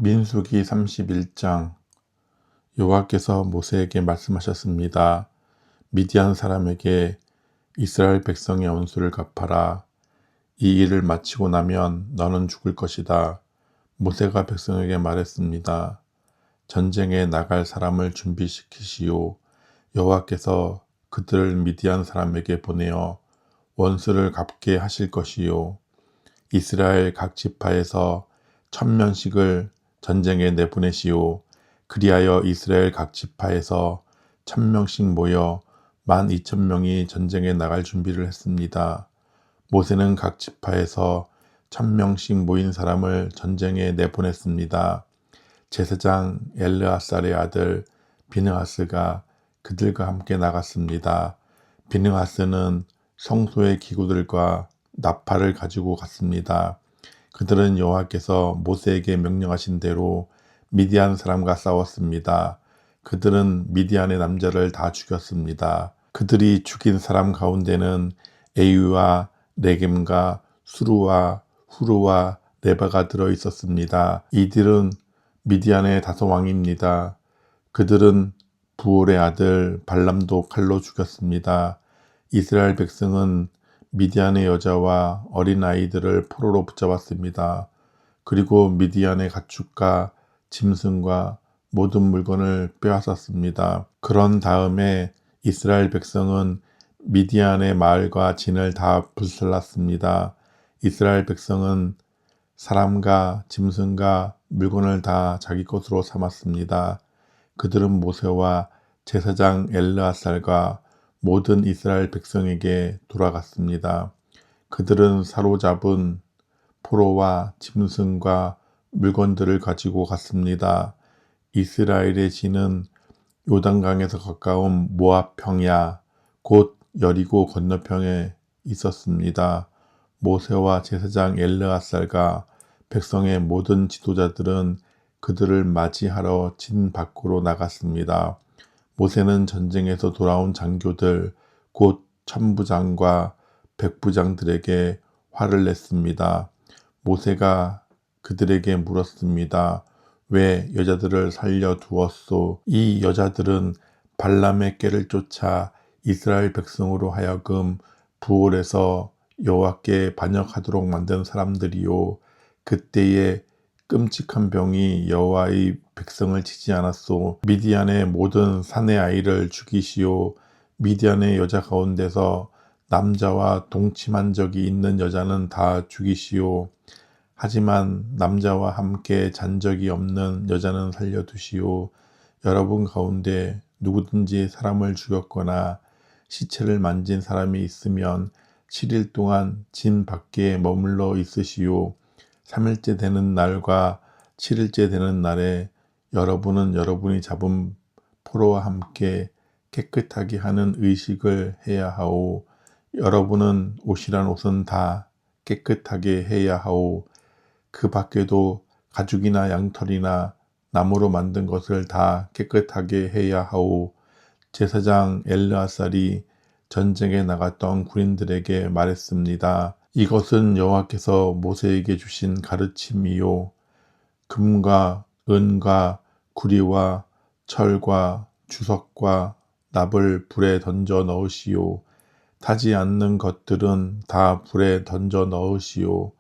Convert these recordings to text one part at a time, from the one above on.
민수기 31장. 여호와께서 모세에게 말씀하셨습니다. 미디안 사람에게 이스라엘 백성의 원수를 갚아라. 이 일을 마치고 나면 너는 죽을 것이다. 모세가 백성에게 말했습니다. 전쟁에 나갈 사람을 준비시키시오. 여호와께서 그들을 미디안 사람에게 보내어 원수를 갚게 하실 것이요. 이스라엘 각 지파에서 1000명씩을 전쟁에 내보내시오. 그리하여 이스라엘 각 지파에서 1000명씩 모여 12,000명이 전쟁에 나갈 준비를 했습니다. 모세는 각 지파에서 1000명씩 모인 사람을 전쟁에 내보냈습니다. 제사장 엘르아살의 아들 비느하스가 그들과 함께 나갔습니다. 비느하스는 성소의 기구들과 나팔을 가지고 갔습니다. 그들은 여호와께서 모세에게 명령하신 대로 미디안 사람과 싸웠습니다. 그들은 미디안의 남자를 다 죽였습니다. 그들이 죽인 사람 가운데는 에유와 레겜과 수루와 후루와 레바가 들어 있었습니다. 이들은 미디안의 다섯 왕입니다. 그들은 부올의 아들 발람도 칼로 죽였습니다. 이스라엘 백성은 미디안의 여자와 어린 아이들을 포로로 붙잡았습니다. 그리고 미디안의 가축과 짐승과 모든 물건을 빼앗았습니다. 그런 다음에 이스라엘 백성은 미디안의 마을과 진을 다 불살랐습니다. 이스라엘 백성은 사람과 짐승과 물건을 다 자기 것으로 삼았습니다. 그들은 모세와 제사장 엘르아살과 모든 이스라엘 백성에게 돌아갔습니다. 그들은 사로잡은 포로와 짐승과 물건들을 가지고 갔습니다. 이스라엘의 진은 요단강에서 가까운 모압 평야, 곧 여리고 건너편에 있었습니다. 모세와 제사장 엘르아살과 백성의 모든 지도자들은 그들을 맞이하러 진 밖으로 나갔습니다. 모세는 전쟁에서 돌아온 장교들, 곧 천부장과 백부장들에게 화를 냈습니다. 모세가 그들에게 물었습니다. 왜 여자들을 살려두었소? 이 여자들은 발람의 꾀를 쫓아 이스라엘 백성으로 하여금 부올에서 여호와께 반역하도록 만든 사람들이요. 그때에 끔찍한 병이 여호와의 백성을 치지 않았소. 미디안의 모든 사내 아이를 죽이시오. 미디안의 여자 가운데서 남자와 동침한 적이 있는 여자는 다 죽이시오. 하지만 남자와 함께 잔 적이 없는 여자는 살려두시오. 여러분 가운데 누구든지 사람을 죽였거나 시체를 만진 사람이 있으면 7일 동안 진 밖에 머물러 있으시오. 3일째 되는 날과 7일째 되는 날에 여러분은 여러분이 잡은 포로와 함께 깨끗하게 하는 의식을 해야 하오. 여러분은 옷이란 옷은 다 깨끗하게 해야 하오. 그 밖에도 가죽이나 양털이나 나무로 만든 것을 다 깨끗하게 해야 하오. 제사장 엘르아살이 전쟁에 나갔던 군인들에게 말했습니다. 이것은 여호와께서 모세에게 주신 가르침이요. 금과 은과 구리와 철과 주석과 납을 불에 던져 넣으시오. 타지 않는 것들은 다 불에 던져 넣으시오.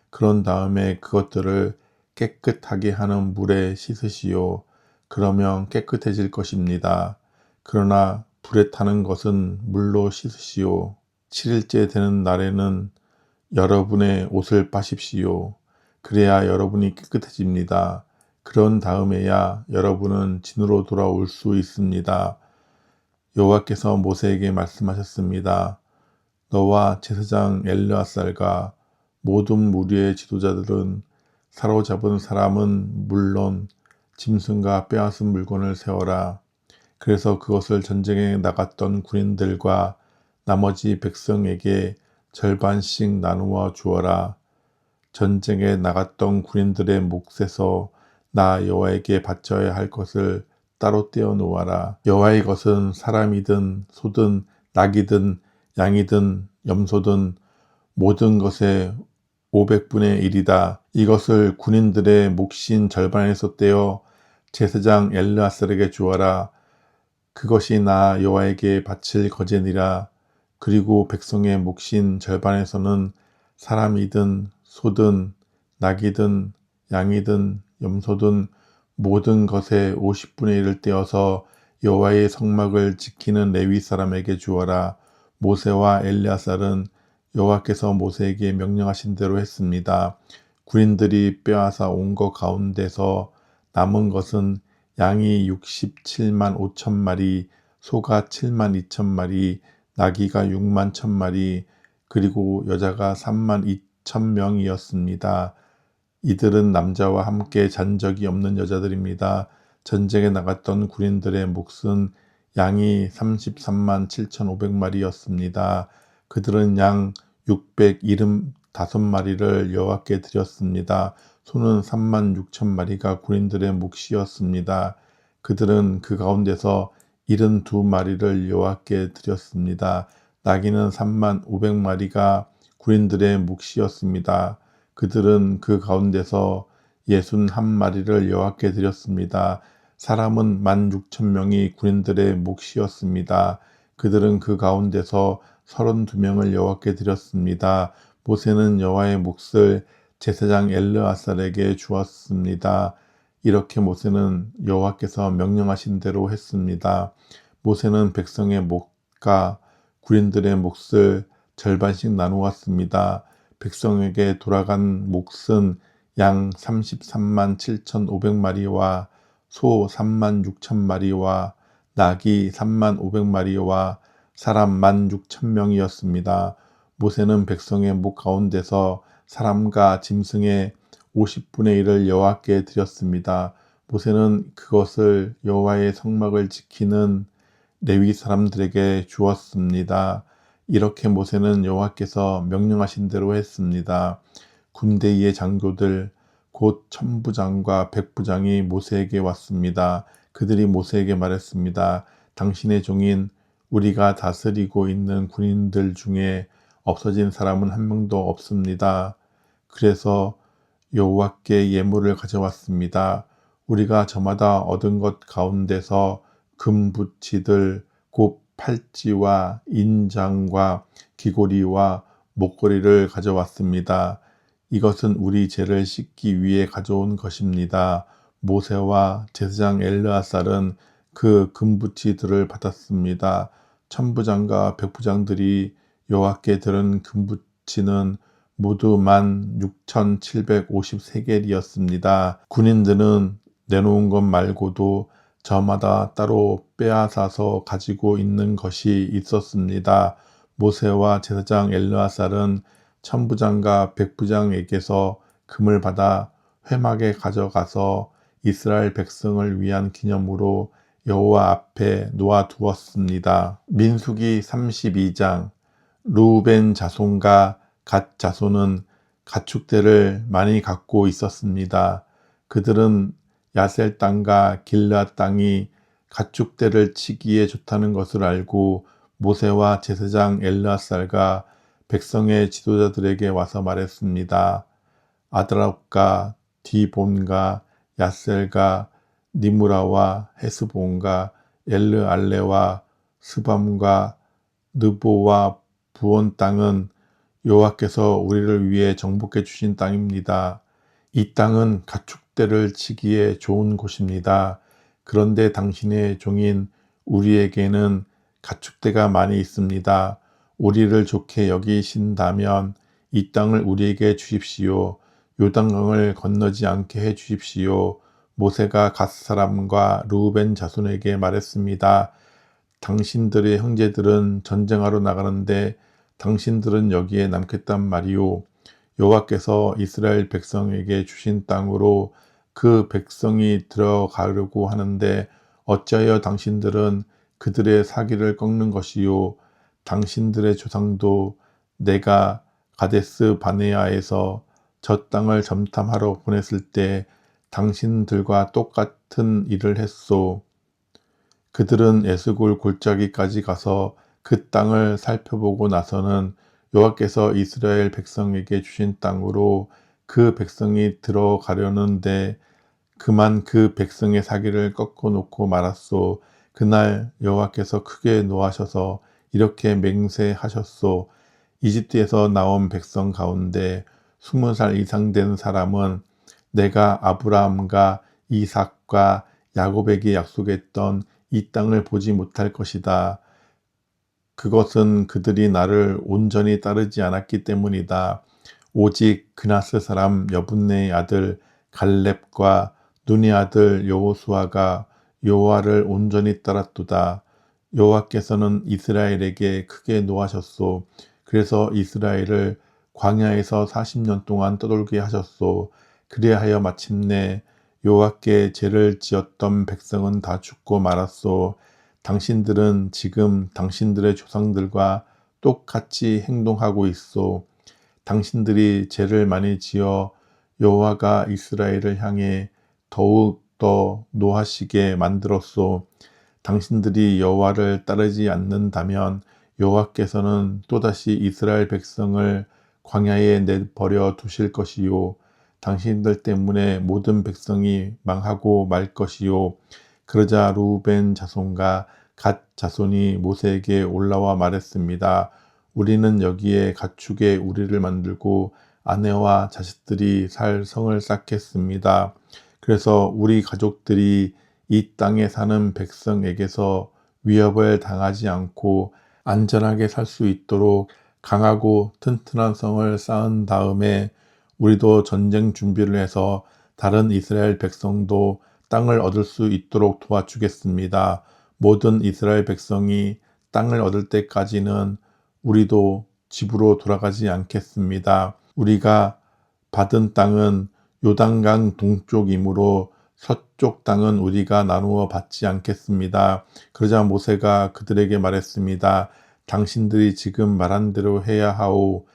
그런 다음에 그것들을 깨끗하게 하는 물에 씻으시오. 그러면 깨끗해질 것입니다. 그러나 불에 타는 것은 물로 씻으시오. 7일째 되는 날에는 여러분의 옷을 빠십시오. 그래야 여러분이 깨끗해집니다. 그런 다음에야 여러분은 진으로 돌아올 수 있습니다. 여호와께서 모세에게 말씀하셨습니다. 너와 제사장 엘르아살과 모든 무리의 지도자들은 사로잡은 사람은 물론 짐승과 빼앗은 물건을 세워라. 그래서 그것을 전쟁에 나갔던 군인들과 나머지 백성에게 절반씩 나누어 주어라. 전쟁에 나갔던 군인들의 몫에서 나 여호와에게 바쳐야 할 것을 따로 떼어 놓아라. 여호와의 것은 사람이든 소든 낙이든 양이든 염소든 모든 것의 500분의 1이다. 이것을 군인들의 몫인 절반에서 떼어 제사장 엘르아살에게 주어라. 그것이 나 여호와에게 바칠 거제니라. 그리고 백성의 몫인 절반에서는 사람이든 소든 낙이든 양이든 염소든 모든 것의 50분의 1을 떼어서 여호와의 성막을 지키는 레위 사람에게 주어라. 모세와 엘르아살은 여호와께서 모세에게 명령하신 대로 했습니다. 군인들이 빼앗아 온 것 가운데서 남은 것은 양이 67만 5천 마리, 소가 7만 2천 마리, 나귀가 6만 1천 마리, 그리고 여자가 3만 2천 명이었습니다. 이들은 남자와 함께 잔 적이 없는 여자들입니다. 전쟁에 나갔던 군인들의 몫은 양이 33만 7,500마리였습니다. 그들은 양 675마리를 여호와께 드렸습니다. 소는 3만 6천 마리가 군인들의 몫이었습니다. 그들은 그 가운데서 72마리를 여호와께 드렸습니다. 나귀는 3만 500마리가 군인들의 몫이었습니다. 그들은 그 가운데서 61마리를 여호와께 드렸습니다. 사람은 16,000명이 군인들의 몫이었습니다. 그들은 그 가운데서 32명을 여호와께 드렸습니다. 모세는 여호와의 몫을 제사장 엘르아살에게 주었습니다. 이렇게 모세는 여호와께서 명령하신 대로 했습니다. 모세는 백성의 몫과 군인들의 몫을 절반씩 나누었습니다. 백성에게 돌아간 몫은 양 33만 7,500마리와 소 3만 6천 마리와 나귀 3만 500마리와 사람 1만 6천 명이었습니다. 모세는 백성의 목 가운데서 사람과 짐승의 50분의 1을 여호와께 드렸습니다. 모세는 그것을 여호와의 성막을 지키는 레위 사람들에게 주었습니다. 이렇게 모세는 여호와께서 명령하신 대로 했습니다. 군대의 장교들 곧 천부장과 백부장이 모세에게 왔습니다. 그들이 모세에게 말했습니다. 당신의 종인 우리가 다스리고 있는 군인들 중에 없어진 사람은 한 명도 없습니다. 그래서 여호와께 예물을 가져왔습니다. 우리가 저마다 얻은 것 가운데서 금붙이들 곧 팔찌와 인장과 귀고리와 목걸이를 가져왔습니다. 이것은 우리 죄를 씻기 위해 가져온 것입니다. 모세와 제사장 엘르아살은 그 금붙이들을 받았습니다. 천부장과 백부장들이 여호와께 들은 금붙이는 모두 16,753겔이었습니다. 군인들은 내놓은 것 말고도 저마다 따로 빼앗아서 가지고 있는 것이 있었습니다. 모세와 제사장 엘르아살은 천부장과 백부장에게서 금을 받아 회막에 가져가서 이스라엘 백성을 위한 기념으로 여호와 앞에 놓아두었습니다. 민수기 32장. 르우벤 자손과 갓 자손은 가축대를 많이 갖고 있었습니다. 그들은 야셀 땅과 길르앗 땅이 가축대를 치기에 좋다는 것을 알고 모세와 제사장 엘르아살과 백성의 지도자들에게 와서 말했습니다. 아드랍과 디본과 야셀과 니무라와 헤스본과 엘르알레와 스밤과 느보와 부온 땅은 여호와께서 우리를 위해 정복해 주신 땅입니다. 이 땅은 가축대를 치기에 좋은 곳입니다. 그런데 당신의 종인 우리에게는 가축대가 많이 있습니다. 우리를 좋게 여기신다면 이 땅을 우리에게 주십시오. 요단강을 건너지 않게 해 주십시오. 모세가 갓 사람과 르우벤 자손에게 말했습니다. 당신들의 형제들은 전쟁하러 나가는데 당신들은 여기에 남겠단 말이오. 여호와께서 이스라엘 백성에게 주신 땅으로 그 백성이 들어가려고 하는데 어찌하여 당신들은 그들의 사기를 꺾는 것이요. 당신들의 조상도 내가 가데스 바네아에서 저 땅을 점탐하러 보냈을 때 당신들과 똑같은 일을 했소. 그들은 에스골 골짜기까지 가서 그 땅을 살펴보고 나서는 여호와께서 이스라엘 백성에게 주신 땅으로 그 백성이 들어가려는데 그만 그 백성의 사기를 꺾어놓고 말았소. 그날 여호와께서 크게 노하셔서 이렇게 맹세하셨소. 이집트에서 나온 백성 가운데 20살 이상 된 사람은 내가 아브라함과 이삭과 야곱에게 약속했던 이 땅을 보지 못할 것이다. 그것은 그들이 나를 온전히 따르지 않았기 때문이다. 오직 그나스 사람 여분네의 아들 갈렙과 눈의 아들 여호수아가 여호와를 온전히 따랐도다. 여호와께서는 이스라엘에게 크게 노하셨소. 그래서 이스라엘을 광야에서 40년 동안 떠돌게 하셨소. 그리하여 마침내 여호와께 죄를 지었던 백성은 다 죽고 말았소. 당신들은 지금 당신들의 조상들과 똑같이 행동하고 있소. 당신들이 죄를 많이 지어 여호와가 이스라엘을 향해 더욱 더 노하시게 만들었소. 당신들이 여호와를 따르지 않는다면 여호와께서는 또다시 이스라엘 백성을 광야에 내버려 두실 것이요. 당신들 때문에 모든 백성이 망하고 말 것이요. 그러자 루벤 자손과 갓 자손이 모세에게 올라와 말했습니다. 우리는 여기에 가축에 우리를 만들고 아내와 자식들이 살 성을 쌓겠습니다. 그래서 우리 가족들이 이 땅에 사는 백성에게서 위협을 당하지 않고 안전하게 살 수 있도록 강하고 튼튼한 성을 쌓은 다음에 우리도 전쟁 준비를 해서 다른 이스라엘 백성도 땅을 얻을 수 있도록 도와주겠습니다. 모든 이스라엘 백성이 땅을 얻을 때까지는 우리도 집으로 돌아가지 않겠습니다. 우리가 받은 땅은 요단강 동쪽이므로 서쪽 땅은 우리가 나누어 받지 않겠습니다. 그러자 모세가 그들에게 말했습니다. 당신들이 지금 말한 대로 해야 하오.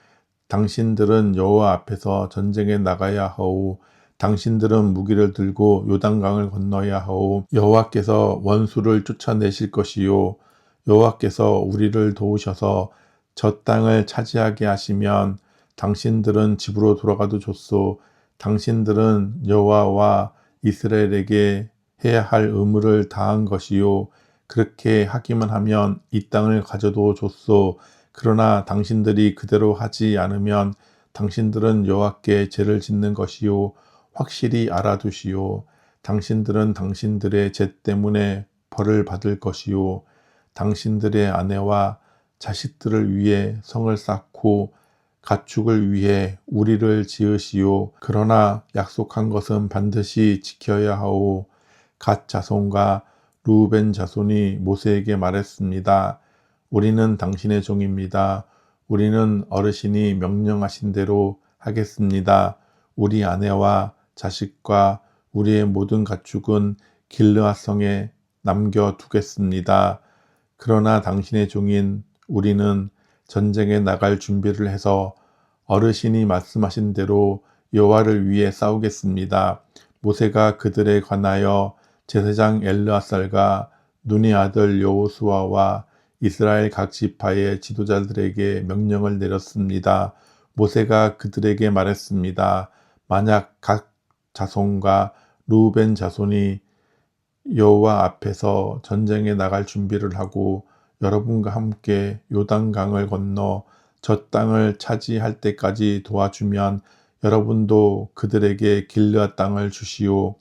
당신들은 여호와 앞에서 전쟁에 나가야 하오. 당신들은 무기를 들고 요단강을 건너야 하오. 여호와께서 원수를 쫓아내실 것이요. 여호와께서 우리를 도우셔서 저 땅을 차지하게 하시면 당신들은 집으로 돌아가도 좋소. 당신들은 여호와와 이스라엘에게 해야 할 의무를 다한 것이요. 그렇게 하기만 하면 이 땅을 가져도 좋소. 그러나 당신들이 그대로 하지 않으면 당신들은 여호와께 죄를 짓는 것이요. 확실히 알아두시오. 당신들은 당신들의 죄 때문에 벌을 받을 것이요. 당신들의 아내와 자식들을 위해 성을 쌓고 가축을 위해 우리를 지으시오. 그러나 약속한 것은 반드시 지켜야 하오. 갓 자손과 루벤 자손이 모세에게 말했습니다. 우리는 당신의 종입니다. 우리는 어르신이 명령하신 대로 하겠습니다. 우리 아내와 자식과 우리의 모든 가축은 길르앗 성에 남겨두겠습니다. 그러나 당신의 종인 우리는 전쟁에 나갈 준비를 해서 어르신이 말씀하신 대로 여호와를 위해 싸우겠습니다. 모세가 그들에 관하여 제사장 엘르아살과 눈의 아들 여호수아와 이스라엘 각 지파의 지도자들에게 명령을 내렸습니다. 모세가 그들에게 말했습니다. 만약 각 자손과 루벤 자손이 여호와 앞에서 전쟁에 나갈 준비를 하고 여러분과 함께 요단강을 건너 저 땅을 차지할 때까지 도와주면 여러분도 그들에게 길르앗 땅을 주시오.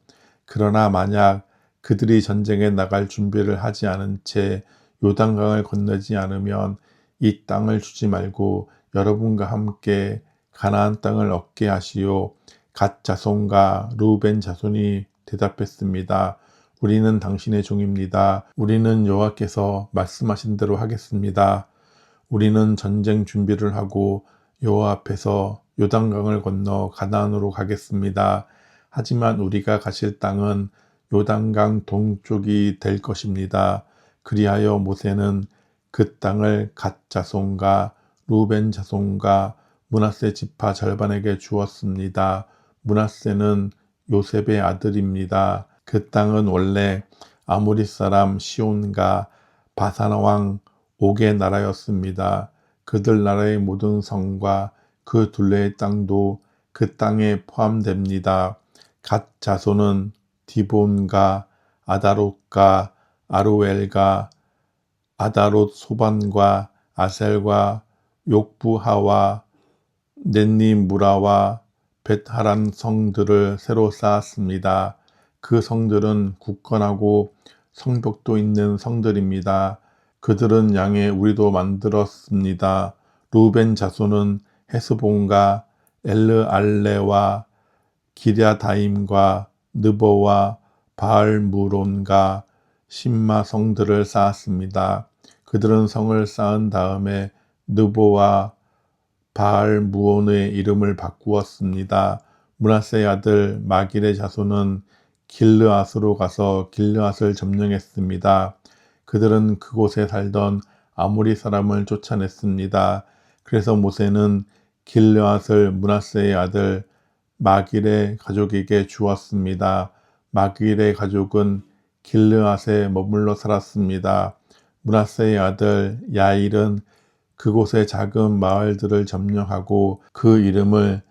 그러나 만약 그들이 전쟁에 나갈 준비를 하지 않은 채 요단강을 건너지 않으면 이 땅을 주지 말고 여러분과 함께 가나안 땅을 얻게 하시오. 갓 자손과 루벤 자손이 대답했습니다. 우리는 당신의 종입니다. 우리는 여호와께서 말씀하신 대로 하겠습니다. 우리는 전쟁 준비를 하고 여호와 앞에서 요단강을 건너 가나안으로 가겠습니다. 하지만 우리가 가실 땅은 요단강 동쪽이 될 것입니다. 그리하여 모세는 그 땅을 갓 자손과 루벤 자손과 므낫세 지파 절반에게 주었습니다. 므낫세는 요셉의 아들입니다. 그 땅은 원래 아모리 사람 시온과 바산 왕 옥의 나라였습니다. 그들 나라의 모든 성과 그 둘레의 땅도 그 땅에 포함됩니다. 갓 자손은 디본과 아다롯과 아로엘과 아다롯 소반과 아셀과 욕부하와 넷니무라와 벳하란 성들을 새로 쌓았습니다. 그 성들은 굳건하고 성벽도 있는 성들입니다. 그들은 양의 우리도 만들었습니다. 루벤 자손은 헤스본과 엘르알레와 기랴다임과 느보와 바알무론과 심마 성들을 쌓았습니다. 그들은 성을 쌓은 다음에 느보와 바알무온의 이름을 바꾸었습니다. 므낫세의 아들 마길의 자손은 길르앗으로 가서 길르앗을 점령했습니다. 그들은 그곳에 살던 아모리 사람을 쫓아냈습니다. 그래서 모세는 길르앗을 므낫세의 아들 마길의 가족에게 주었습니다. 마길의 가족은 길르앗에 머물러 살았습니다. 므낫세의 아들 야일은 그곳의 작은 마을들을 점령하고 그 이름을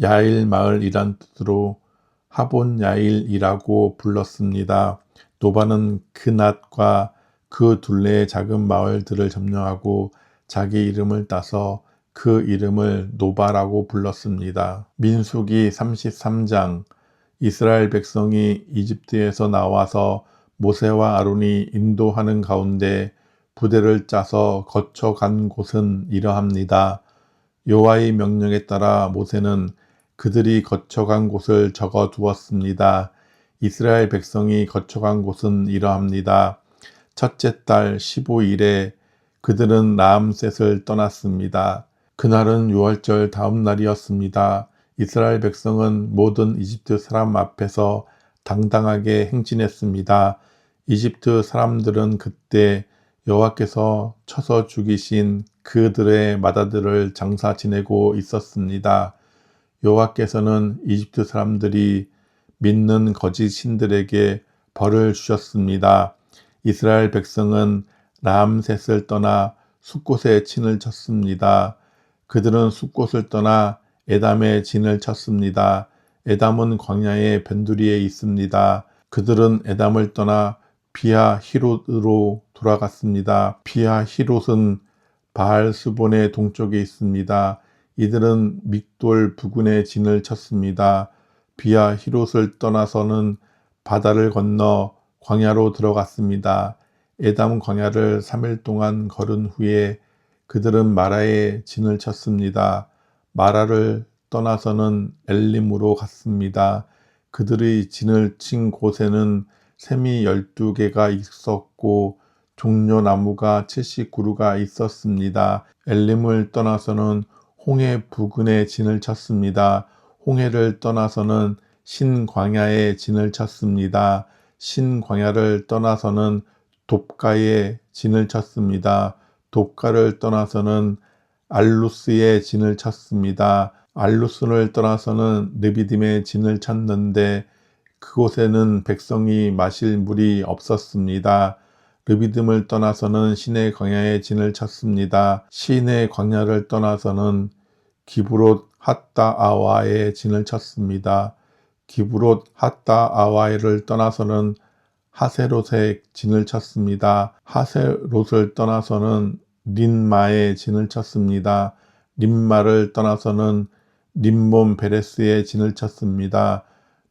야일 마을이란 뜻으로 하본 야일이라고 불렀습니다. 노바는 그낫과 그 둘레의 작은 마을들을 점령하고 자기 이름을 따서 그 이름을 노바라고 불렀습니다. 민수기 33장. 이스라엘 백성이 이집트에서 나와서 모세와 아론이 인도하는 가운데 부대를 짜서 거쳐간 곳은 이러합니다. 여호와의 명령에 따라 모세는 그들이 거쳐간 곳을 적어 두었습니다. 이스라엘 백성이 거쳐간 곳은 이러합니다. 첫째 달 15일에 그들은 라암셋을 떠났습니다. 그날은 유월절 다음 날이었습니다. 이스라엘 백성은 모든 이집트 사람 앞에서 당당하게 행진했습니다. 이집트 사람들은 그때 여호와께서 쳐서 죽이신 그들의 맏아들을 장사 지내고 있었습니다. 여호와께서는 이집트 사람들이 믿는 거짓 신들에게 벌을 주셨습니다. 이스라엘 백성은 라암셋을 떠나 숫곳에 진을 쳤습니다. 그들은 숫곳을 떠나 에담에 진을 쳤습니다. 에담은 광야의 변두리에 있습니다. 그들은 에담을 떠나 비하히롯으로 돌아갔습니다. 비하히롯은 바알스본의 동쪽에 있습니다. 이들은 믹돌 부근에 진을 쳤습니다. 비하히롯을 떠나서는 바다를 건너 광야로 들어갔습니다. 에담 광야를 3일 동안 걸은 후에 그들은 마라에 진을 쳤습니다. 마라를 떠나서는 엘림으로 갔습니다. 그들의 진을 친 곳에는 샘이 12개가 있었고 종려나무가 70그루가 있었습니다. 엘림을 떠나서는 홍해 부근에 진을 쳤습니다. 홍해를 떠나서는 신광야에 진을 쳤습니다. 신광야를 떠나서는 돕가에 진을 쳤습니다. 돕가를 떠나서는 알루스에 진을 쳤습니다. 알루스를 떠나서는 르비딤에 진을 쳤는데 그곳에는 백성이 마실 물이 없었습니다. 르비딤을 떠나서는 시내 광야에 진을 쳤습니다. 시내 광야를 떠나서는 기브롯 핫다아와에 진을 쳤습니다. 기브롯 핫다아와를 떠나서는 하세롯에 진을 쳤습니다. 하세롯을 떠나서는 린마에 진을 쳤습니다. 린마를 떠나서는 림몬 베레스에 진을 쳤습니다.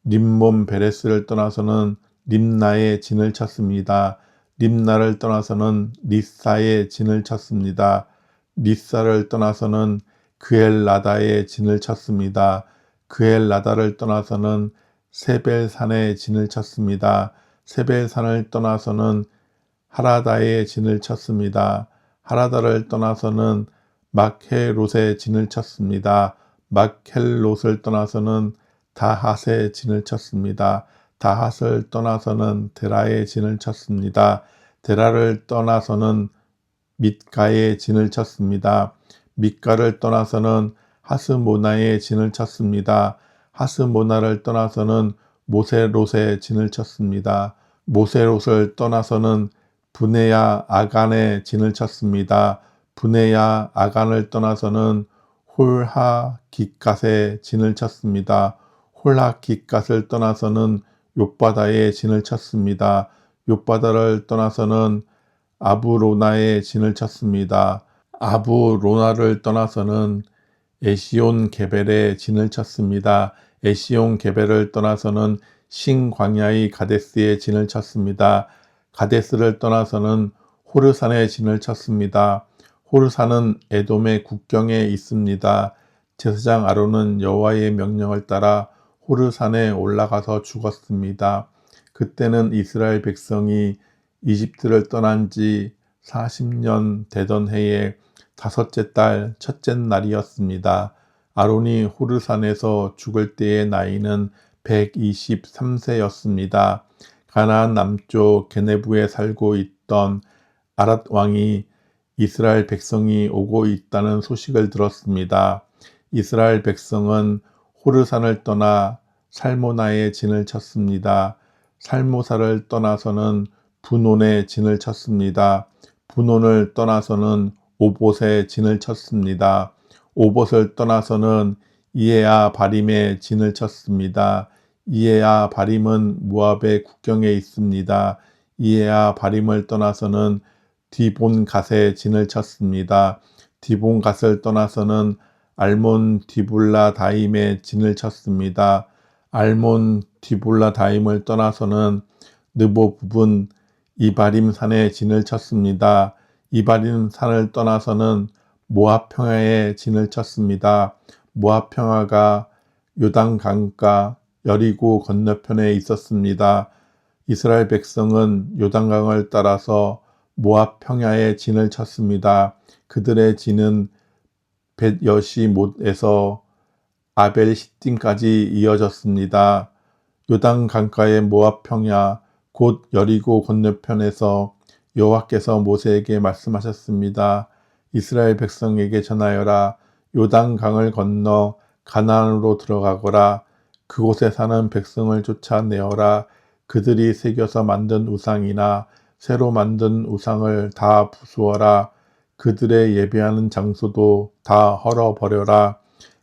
림몬 베레스를 떠나서는 림나에 진을 쳤습니다. 림나를 떠나서는 리사에 진을 쳤습니다. 리사를 떠나서는 그엘라다에 진을 쳤습니다. 그엘라다를 떠나서는 세벨산에 진을 쳤습니다. 세벨산을 떠나서는 하라다에 진을 쳤습니다. 하라다를 떠나서는 마케롯에 진을 쳤습니다. 마켈롯을 떠나서는 다핫에 진을 쳤습니다. 다핫을 떠나서는 데라에 진을 쳤습니다. 데라를 떠나서는 밑가에 진을 쳤습니다. 밑가를 떠나서는 하스모나에 진을 쳤습니다. 하스모나를 떠나서는 모세롯에 진을 쳤습니다. 모세롯을 떠나서는 브네야 아간에 진을 쳤습니다. 브네야 아간을 떠나서는 홀하깃갓에 진을 쳤습니다. 홀하깃갓을 떠나서는 욥바다에 진을 쳤습니다. 욥바다를 떠나서는 아브로나에 진을 쳤습니다. 아브로나를 떠나서는 에시온 게벨에 진을 쳤습니다. 에시온 게벨을 떠나서는 신광야의 가데스에 진을 쳤습니다. 가데스를 떠나서는 호르산에 진을 쳤습니다. 호르산은 에돔의 국경에 있습니다. 제사장 아론은 여호와의 명령을 따라 호르산에 올라가서 죽었습니다. 그때는 이스라엘 백성이 이집트를 떠난 지 40년 되던 해에 다섯째 달 첫째 날이었습니다. 아론이 호르산에서 죽을 때의 나이는 123세였습니다. 가나안 남쪽 게네브에 살고 있던 아랏 왕이 이스라엘 백성이 오고 있다는 소식을 들었습니다. 이스라엘 백성은 호르산을 떠나 살모나에 진을 쳤습니다. 살모사를 떠나서는 분온에 진을 쳤습니다. 분온을 떠나서는 오봇에 진을 쳤습니다. 오봇을 떠나서는 이에야 바림에 진을 쳤습니다. 이에야 바림은 모압의 국경에 있습니다. 이에야 바림을 떠나서는 디본갓에 진을 쳤습니다. 디본갓을 떠나서는 알몬 디블라 다임에 진을 쳤습니다. 알몬 디블라 다임을 떠나서는 느보 부분 이바림 산에 진을 쳤습니다. 이바림 산을 떠나서는 모압 평야에 진을 쳤습니다. 모압 평야가 요단 강가 여리고 건너편에 있었습니다. 이스라엘 백성은 요단강을 따라서 모압 평야에 진을 쳤습니다. 그들의 진은 벳여시못에서 아벨 시딤까지 이어졌습니다. 요단 강가의 모압 평야 곧 여리고 건너편에서 여호와께서 모세에게 말씀하셨습니다. 이스라엘 백성에게 전하여라. 요단 강을 건너 가나안으로 들어가거라. 그곳에 사는 백성을 쫓아내어라. 그들이 새겨서 만든 우상이나 새로 만든 우상을 다 부수어라. 그들의 예배하는 장소도 다 헐어버려라.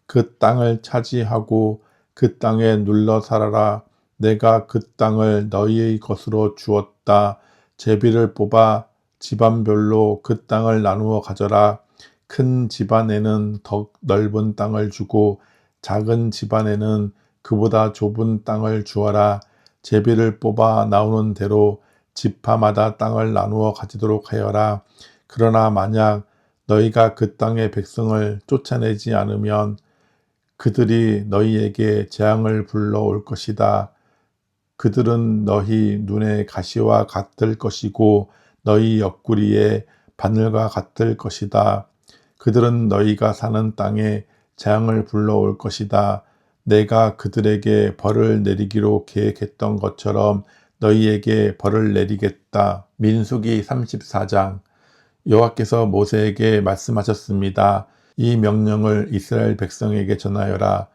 그 땅을 차지하고 그 땅에 눌러 살아라. 내가 그 땅을 너희의 것으로 주었다. 제비를 뽑아 집안별로 그 땅을 나누어 가져라. 큰 집안에는 더 넓은 땅을 주고 작은 집안에는 그보다 좁은 땅을 주어라. 제비를 뽑아 나오는 대로 지파마다 땅을 나누어 가지도록 하여라. 그러나 만약 너희가 그 땅의 백성을 쫓아내지 않으면 그들이 너희에게 재앙을 불러올 것이다. 그들은 너희 눈에 가시와 같을 것이고 너희 옆구리에 바늘과 같을 것이다. 그들은 너희가 사는 땅에 재앙을 불러올 것이다. 내가 그들에게 벌을 내리기로 계획했던 것처럼 너희에게 벌을 내리겠다. 민수기 34장. 여호와께서 모세에게 말씀하셨습니다. 이 명령을 이스라엘 백성에게 전하여라.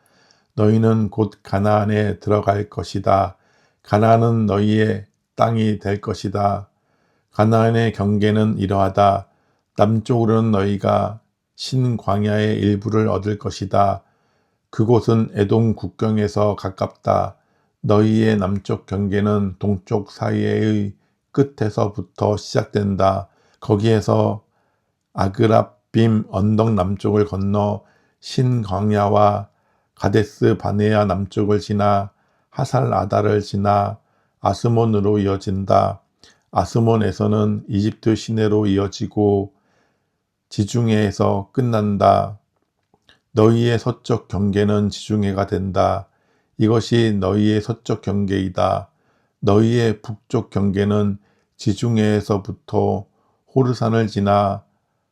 너희는 곧 가나안에 들어갈 것이다. 가나안은 너희의 땅이 될 것이다. 가나안의 경계는 이러하다. 남쪽으로는 너희가 신광야의 일부를 얻을 것이다. 그곳은 에돔 국경에서 가깝다. 너희의 남쪽 경계는 동쪽 사이의 끝에서부터 시작된다. 거기에서 아그랍빔 언덕 남쪽을 건너 신광야와 가데스 바네아 남쪽을 지나 하살 아다를 지나 아스몬으로 이어진다. 아스몬에서는 이집트 시내로 이어지고 지중해에서 끝난다. 너희의 서쪽 경계는 지중해가 된다. 이것이 너희의 서쪽 경계이다. 너희의 북쪽 경계는 지중해에서부터 호르산을 지나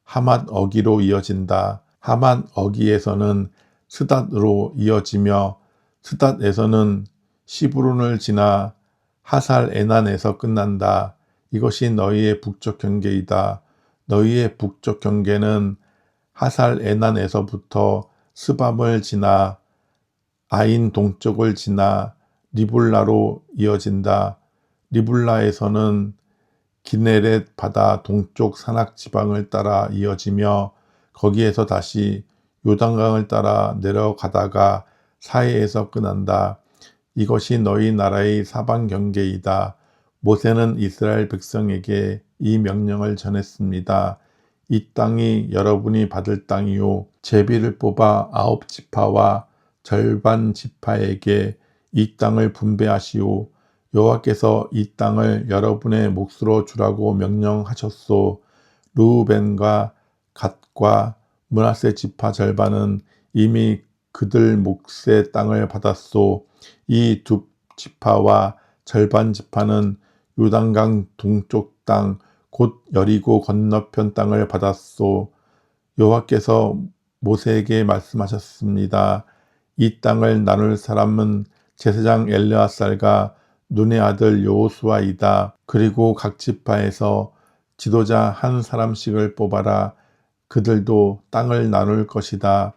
하맛 어기로 이어진다. 하맛 어기에서는 스닷으로 이어지며 스닷에서는 시브론을 지나 하살 에난에서 끝난다. 이것이 너희의 북쪽 경계이다. 너희의 북쪽 경계는 하살 에난에서부터 스밤을 지나 아인 동쪽을 지나 리블라로 이어진다. 리블라에서는 기네렛 바다 동쪽 산악 지방을 따라 이어지며 거기에서 다시 요단강을 따라 내려가다가 사해에서 끝난다. 이것이 너희 나라의 사방 경계이다. 모세는 이스라엘 백성에게 이 명령을 전했습니다. 이 땅이 여러분이 받을 땅이요 제비를 뽑아 9지파와 절반 지파에게 이 땅을 분배하시오. 여호와께서 이 땅을 여러분의 몫으로 주라고 명령하셨소. 르우벤과 갓과 므낫세 지파 절반은 이미 그들 몫의 땅을 받았소. 이 두 지파와 절반 지파는 요단강 동쪽 땅 곧 여리고 건너편 땅을 받았소. 여호와께서 모세에게 말씀하셨습니다. 이 땅을 나눌 사람은 제사장 엘르아살과 눈의 아들 여호수아이다. 그리고 각 지파에서 지도자 한 사람씩을 뽑아라. 그들도 땅을 나눌 것이다.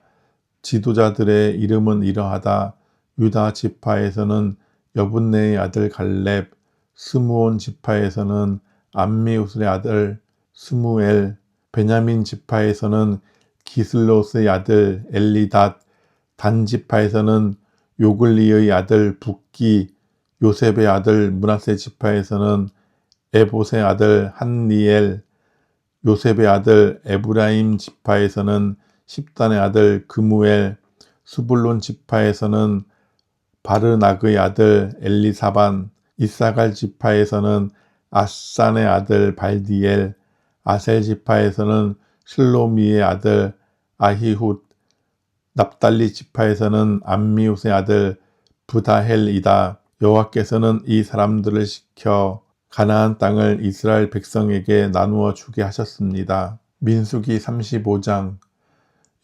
지도자들의 이름은 이러하다. 유다 지파에서는 여분네의 아들 갈렙, 스므온 지파에서는 암미우스의 아들 스무엘, 베냐민 지파에서는 기슬롯의 아들 엘리닷, 단 지파에서는 요글리의 아들 붓기, 요셉의 아들 므낫세 지파에서는 에봇의 아들 한니엘, 요셉의 아들 에브라임 지파에서는 십단의 아들 그무엘, 수불론 지파에서는 바르낙의 아들 엘리사반, 이사갈 지파에서는 아산의 아들 발디엘, 아셀 지파에서는 슬로미의 아들 아히훗, 납달리 지파에서는 암미웃의 아들 부다헬이다. 여호와께서는 이 사람들을 시켜 가나안 땅을 이스라엘 백성에게 나누어 주게 하셨습니다. 민수기 35장.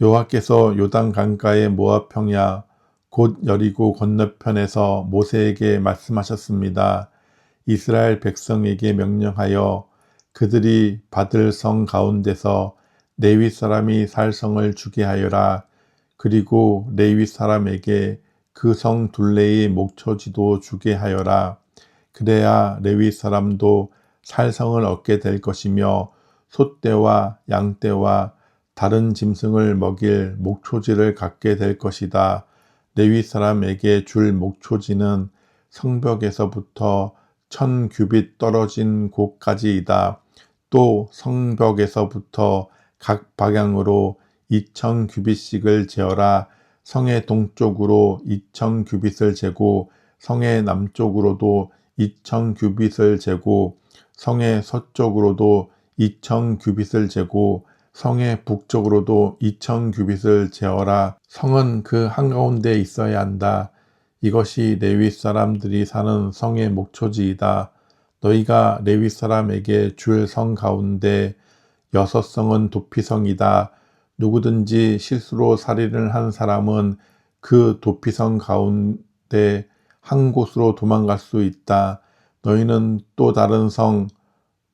여호와께서 요단 강가의 모압 평야 곧 여리고 건너편에서 모세에게 말씀하셨습니다. 이스라엘 백성에게 명령하여 그들이 받을 성 가운데서 레위 사람이 살 성을 주게 하여라. 그리고 레위 사람에게 그 성 둘레의 목초지도 주게 하여라. 그래야 레위 사람도 살 성을 얻게 될 것이며 소떼와 양떼와 다른 짐승을 먹일 목초지를 갖게 될 것이다. 레위 사람에게 줄 목초지는 성벽에서부터 1000규빗 떨어진 곳까지이다. 또 성벽에서부터 각 방향으로 2000규빗씩을 재어라. 성의 동쪽으로 2000규빗을 재고 성의 남쪽으로도 2000규빗을 재고 성의 서쪽으로도 2000규빗을 재고 성의 북쪽으로도 2000규빗을 재어라. 성은 그 한가운데 있어야 한다. 이것이 레위 사람들이 사는 성의 목초지이다. 너희가 레위 사람에게 줄 성 가운데 6성은 도피성이다. 누구든지 실수로 살인을 한 사람은 그 도피성 가운데 한 곳으로 도망갈 수 있다. 너희는 또 다른 성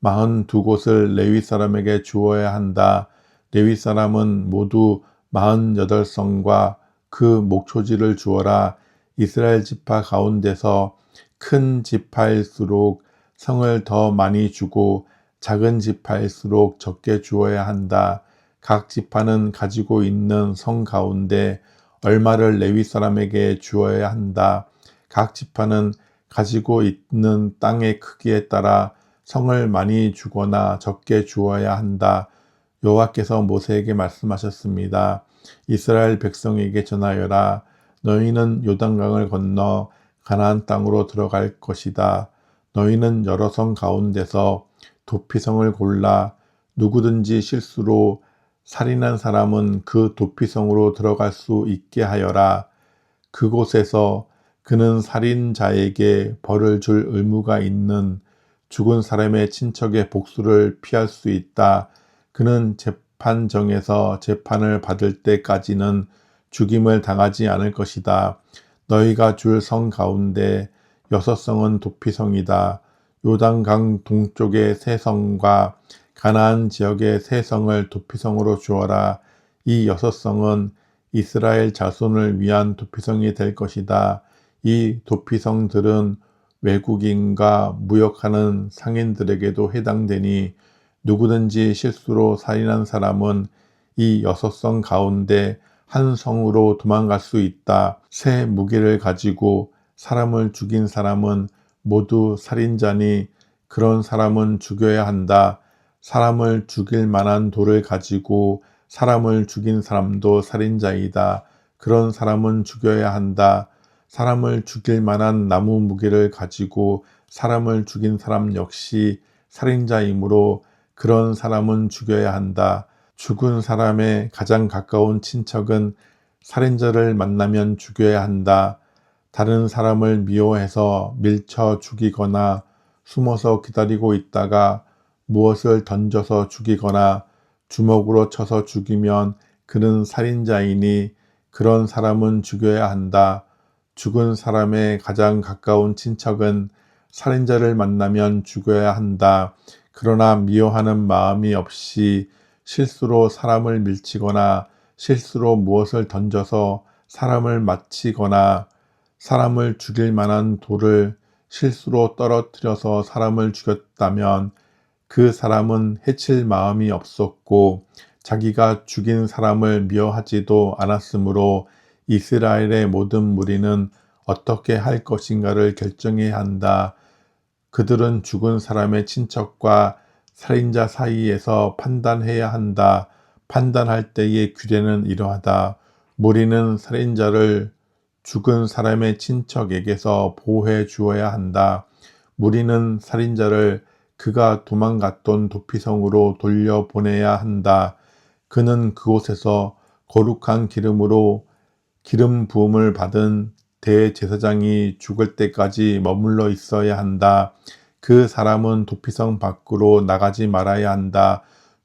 42곳을 레위 사람에게 주어야 한다. 레위 사람은 모두 48성과 그 목초지를 주어라. 이스라엘 지파 가운데서 큰 지파일수록 성을 더 많이 주고 작은 지파일수록 적게 주어야 한다. 각 지파는 가지고 있는 성 가운데 얼마를 레위 사람에게 주어야 한다. 각 지파는 가지고 있는 땅의 크기에 따라 성을 많이 주거나 적게 주어야 한다. 여호와께서 모세에게 말씀하셨습니다. 이스라엘 백성에게 전하여라. 너희는 요단강을 건너 가나안 땅으로 들어갈 것이다. 너희는 여러 성 가운데서 도피성을 골라 누구든지 실수로 살인한 사람은 그 도피성으로 들어갈 수 있게 하여라. 그곳에서 그는 살인자에게 벌을 줄 의무가 있는 죽은 사람의 친척의 복수를 피할 수 있다. 그는 재판정에서 재판을 받을 때까지는 죽임을 당하지 않을 것이다. 너희가 줄 성 가운데 6성은 도피성이다. 요단강 동쪽의 3성과 가나안 지역의 3성을 도피성으로 주어라. 이 6성은 이스라엘 자손을 위한 도피성이 될 것이다. 이 도피성들은 외국인과 무역하는 상인들에게도 해당되니 누구든지 실수로 살인한 사람은 이 6성 가운데 한 성으로 도망갈 수 있다. 새 무기를 가지고 사람을 죽인 사람은 모두 살인자니 그런 사람은 죽여야 한다. 사람을 죽일 만한 돌을 가지고 사람을 죽인 사람도 살인자이다. 그런 사람은 죽여야 한다. 사람을 죽일 만한 나무 무기를 가지고 사람을 죽인 사람 역시 살인자이므로 그런 사람은 죽여야 한다. 죽은 사람의 가장 가까운 친척은 살인자를 만나면 죽여야 한다. 다른 사람을 미워해서 밀쳐 죽이거나 숨어서 기다리고 있다가 무엇을 던져서 죽이거나 주먹으로 쳐서 죽이면 그는 살인자이니 그런 사람은 죽여야 한다. 죽은 사람의 가장 가까운 친척은 살인자를 만나면 죽여야 한다. 그러나 미워하는 마음이 없이 실수로 사람을 밀치거나 실수로 무엇을 던져서 사람을 맞히거나 사람을 죽일 만한 돌을 실수로 떨어뜨려서 사람을 죽였다면 그 사람은 해칠 마음이 없었고 자기가 죽인 사람을 미워하지도 않았으므로 이스라엘의 모든 무리는 어떻게 할 것인가를 결정해야 한다. 그들은 죽은 사람의 친척과 살인자 사이에서 판단해야 한다. 판단할 때의 규례는 이러하다. 무리는 살인자를 죽은 사람의 친척에게서 보호해 주어야 한다. 무리는 살인자를 그가 도망갔던 도피성으로 돌려보내야 한다. 그는 그곳에서 거룩한 기름으로 기름 부음을 받은 대제사장이 죽을 때까지 머물러 있어야 한다. 그 사람은 도피성 밖으로 나가지 말아야 한다.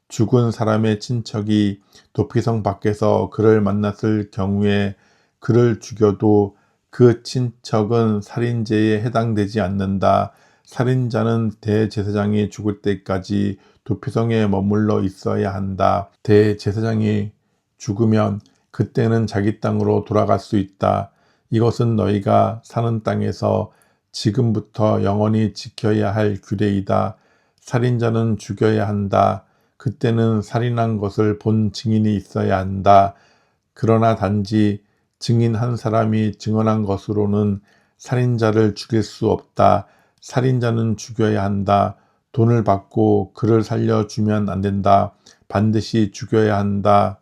죽은 사람의 친척이 도피성 밖에서 그를 만났을 경우에 그를 죽여도 그 친척은 살인죄에 해당되지 않는다. 살인자는 대제사장이 죽을 때까지 도피성에 머물러 있어야 한다. 대제사장이 죽으면 그때는 자기 땅으로 돌아갈 수 있다. 이것은 너희가 사는 땅에서 지금부터 영원히 지켜야 할 규례이다. 살인자는 죽여야 한다. 그때는 살인한 것을 본 증인이 있어야 한다. 그러나 단지 증인 한 사람이 증언한 것으로는 살인자를 죽일 수 없다. 살인자는 죽여야 한다. 돈을 받고 그를 살려주면 안 된다. 반드시 죽여야 한다.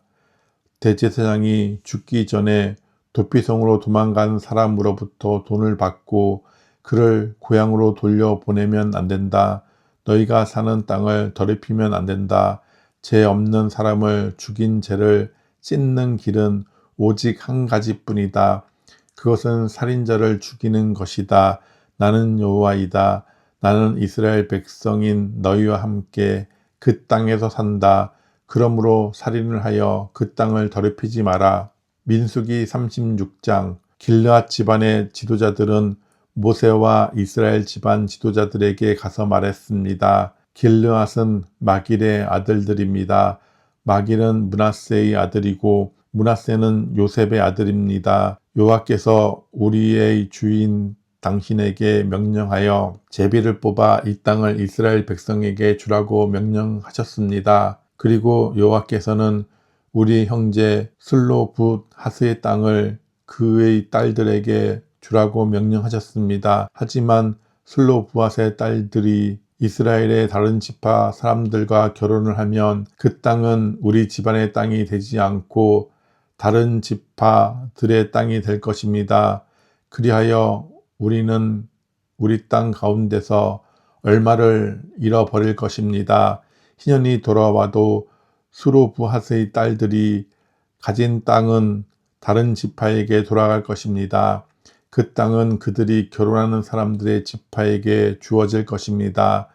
대제사장이 죽기 전에 도피성으로 도망간 사람으로부터 돈을 받고 그를 고향으로 돌려보내면 안 된다. 너희가 사는 땅을 더럽히면 안 된다. 죄 없는 사람을 죽인 죄를 씻는 길은 오직 한 가지뿐이다. 그것은 살인자를 죽이는 것이다. 나는 여호와이다. 나는 이스라엘 백성인 너희와 함께 그 땅에서 산다. 그러므로 살인을 하여 그 땅을 더럽히지 마라. 민수기 36장. 길르앗 집안의 지도자들은 모세와 이스라엘 집안 지도자들에게 가서 말했습니다. 길르앗은 마길의 아들들입니다. 마길은 므낫세의 아들이고 므낫세는 요셉의 아들입니다. 여호와께서 우리의 주인 당신에게 명령하여 제비를 뽑아 이 땅을 이스라엘 백성에게 주라고 명령하셨습니다. 그리고 여호와께서는 우리 형제 슬로붓 하스의 땅을 그의 딸들에게 주라고 명령하셨습니다. 하지만 슬로부앗의 딸들이 이스라엘의 다른 지파 사람들과 결혼을 하면 그 땅은 우리 집안의 땅이 되지 않고 다른 지파들의 땅이 될 것입니다. 그리하여 우리는 우리 땅 가운데서 얼마를 잃어버릴 것입니다. 희년이 돌아와도 스로부핫의 딸들이 가진 땅은 다른 지파에게 돌아갈 것입니다. 그 땅은 그들이 결혼하는 사람들의 지파에게 주어질 것입니다.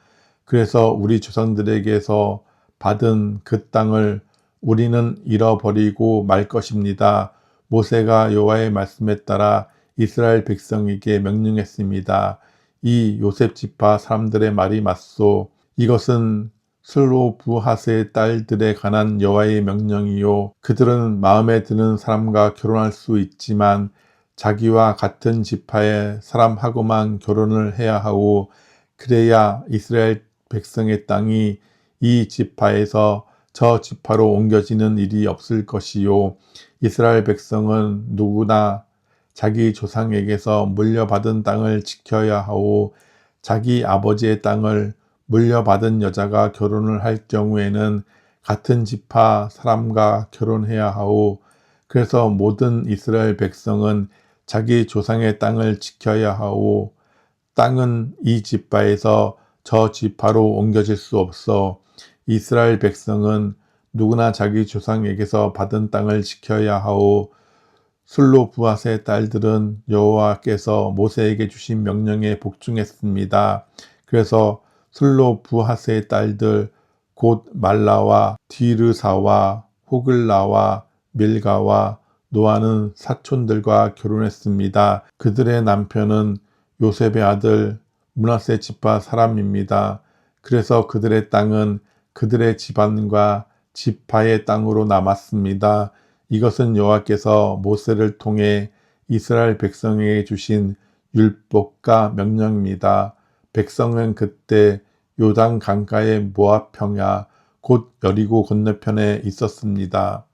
그래서 우리 조상들에게서 받은 그 땅을 우리는 잃어버리고 말 것입니다. 모세가 여호와의 말씀에 따라 이스라엘 백성에게 명령했습니다. 이 요셉 지파 사람들의 말이 맞소. 이것은 슬로부핫의 딸들에 관한 여호와의 명령이요. 그들은 마음에 드는 사람과 결혼할 수 있지만 자기와 같은 지파의 사람하고만 결혼을 해야 하고, 그래야 이스라엘 백성의 땅이 이 지파에서 저 지파로 옮겨지는 일이 없을 것이요, 이스라엘 백성은 누구나 자기 조상에게서 물려받은 땅을 지켜야 하고, 자기 아버지의 땅을 물려받은 여자가 결혼을 할 경우에는 같은 지파 사람과 결혼해야 하고, 그래서 모든 이스라엘 백성은 자기 조상의 땅을 지켜야 하고, 땅은 이 지파에서 저 지파로 옮겨질 수 없어 이스라엘 백성은 누구나 자기 조상에게서 받은 땅을 지켜야 하고, 슬로브앗의 딸들은 여호와께서 모세에게 주신 명령에 복종했습니다. 그래서 슬로브앗의 딸들 곧 말라와 디르사와 호글라와 밀가와 노아는 사촌들과 결혼했습니다. 그들의 남편은 요셉의 아들 므낫세 지파 사람입니다. 그래서 그들의 땅은 그들의 집안과 지파의 땅으로 남았습니다. 이것은 여호와께서 모세를 통해 이스라엘 백성에게 주신 율법과 명령입니다. 백성은 그때 요단 강가의 모압 평야 곧 여리고 건너편에 있었습니다.